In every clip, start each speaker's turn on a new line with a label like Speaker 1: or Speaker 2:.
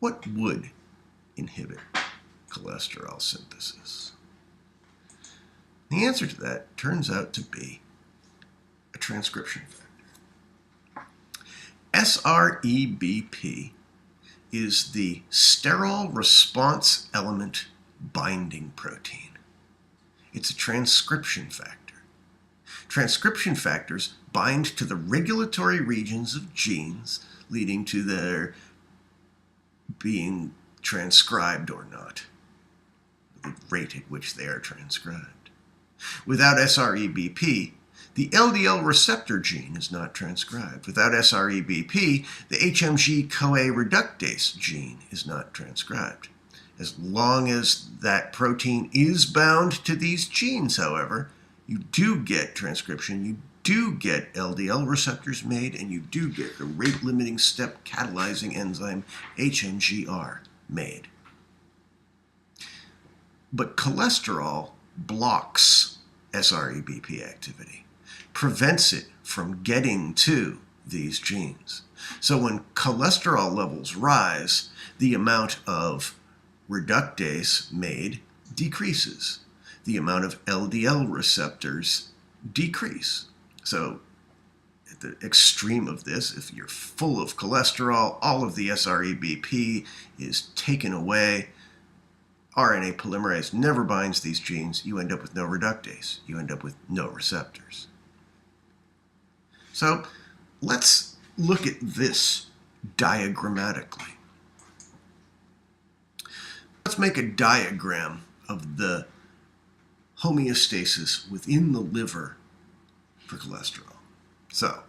Speaker 1: what would inhibit cholesterol synthesis? The answer to that turns out to be a transcription factor. SREBP is the sterol response element binding protein. It's a transcription factor. Transcription factors bind to the regulatory regions of genes, leading to their being transcribed or not, the rate at which they are transcribed. Without SREBP, the LDL receptor gene is not transcribed. Without SREBP, the HMG-CoA reductase gene is not transcribed. As long as that protein is bound to these genes, however, you do get transcription, you do get LDL receptors made, and you do get the rate-limiting step catalyzing enzyme HMGR made. But cholesterol blocks SREBP activity, prevents it from getting to these genes. So when cholesterol levels rise, the amount of reductase made decreases. The amount of LDL receptors decrease. So at the extreme of this, if you're full of cholesterol, all of the SREBP is taken away. RNA polymerase never binds these genes. You end up with no reductase. You end up with no receptors. So let's look at this diagrammatically. Let's make a diagram of the homeostasis within the liver for cholesterol. So,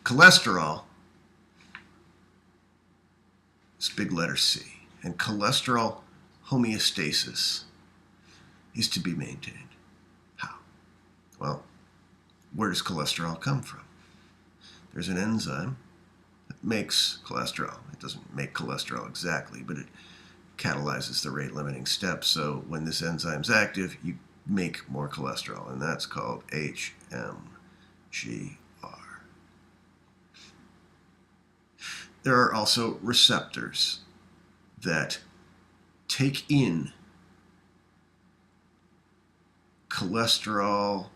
Speaker 1: cholesterol is big letter C, and cholesterol homeostasis is to be maintained. How? Well, where does cholesterol come from? There's an enzyme that makes cholesterol. It doesn't make cholesterol exactly, but it catalyzes the rate-limiting step. So when this enzyme's active, you make more cholesterol, and that's called HMGR. There are also receptors that take in cholesterol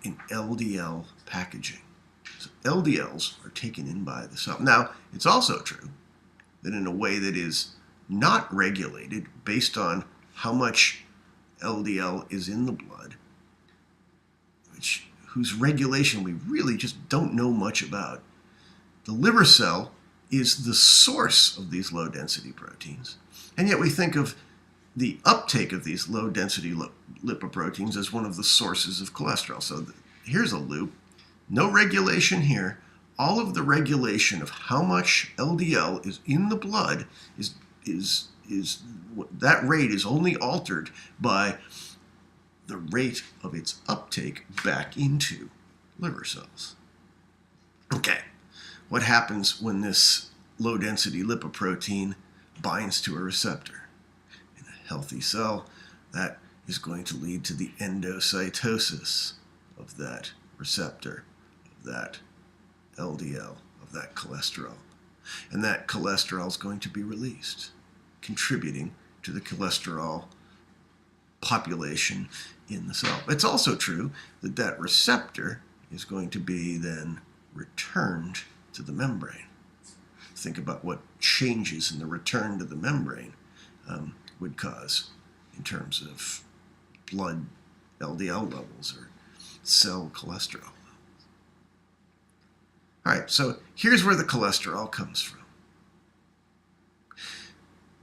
Speaker 1: in LDL packaging. So LDLs are taken in by the cell. Now, it's also true that in a way that is not regulated based on how much LDL is in the blood, whose regulation we really just don't know much about. The liver cell is the source of these low-density proteins, and yet we think of the uptake of these low-density lipoproteins as one of the sources of cholesterol. So here's a loop. No regulation here. All of the regulation of how much LDL is in the blood is that rate is only altered by the rate of its uptake back into liver cells. Okay, what happens when this low-density lipoprotein binds to a receptor? In a healthy cell, that is going to lead to the endocytosis of that receptor, of that LDL, of that cholesterol. And that cholesterol is going to be released, contributing to the cholesterol population in the cell. It's also true that that receptor is going to be then returned to the membrane. Think about what changes in the return to the membrane would cause in terms of blood LDL levels or cell cholesterol levels. All right, so here's where the cholesterol comes from.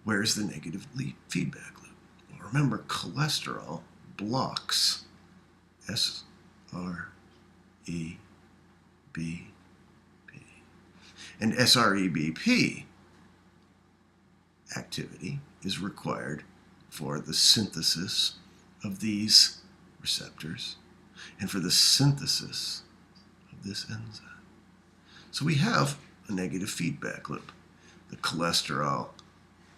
Speaker 1: Where's the negative feedback loop? Well, remember, cholesterol blocks SREBP. And SREBP activity is required for the synthesis of these receptors and for the synthesis of this enzyme. So we have a negative feedback loop. The cholesterol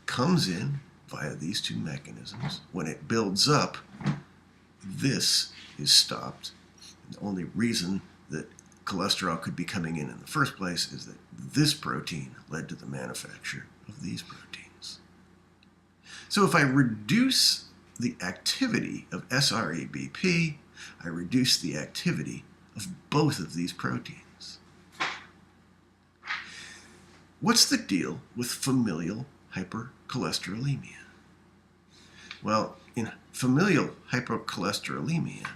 Speaker 1: comes in via these two mechanisms. When it builds up, this is stopped. The only reason that cholesterol could be coming in the first place is that this protein led to the manufacture of these proteins. So if I reduce the activity of SREBP, I reduce the activity of both of these proteins. What's the deal with familial hypercholesterolemia? Well, in familial hypercholesterolemia,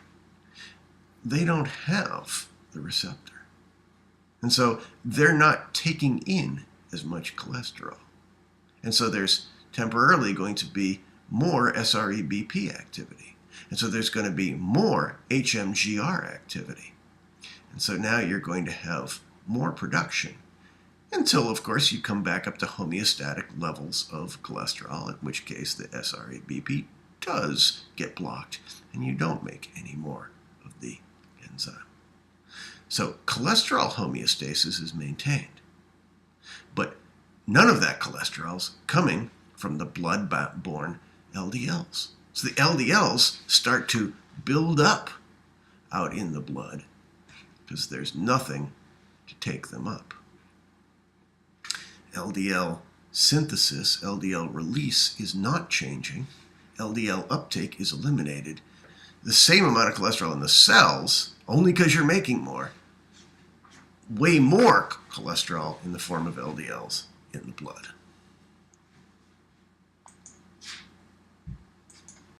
Speaker 1: they don't have the receptor. And so they're not taking in as much cholesterol. And so there's temporarily going to be more SREBP activity. And so there's going to be more HMGR activity. And so now you're going to have more production until, of course, you come back up to homeostatic levels of cholesterol, in which case the SREBP does get blocked and you don't make any more of the enzyme. So cholesterol homeostasis is maintained, but none of that cholesterol's coming from the blood-borne LDLs. So the LDLs start to build up out in the blood because there's nothing to take them up. LDL synthesis, LDL release is not changing. LDL uptake is eliminated. The same amount of cholesterol in the cells, only because you're making more, way more cholesterol in the form of LDLs in the blood.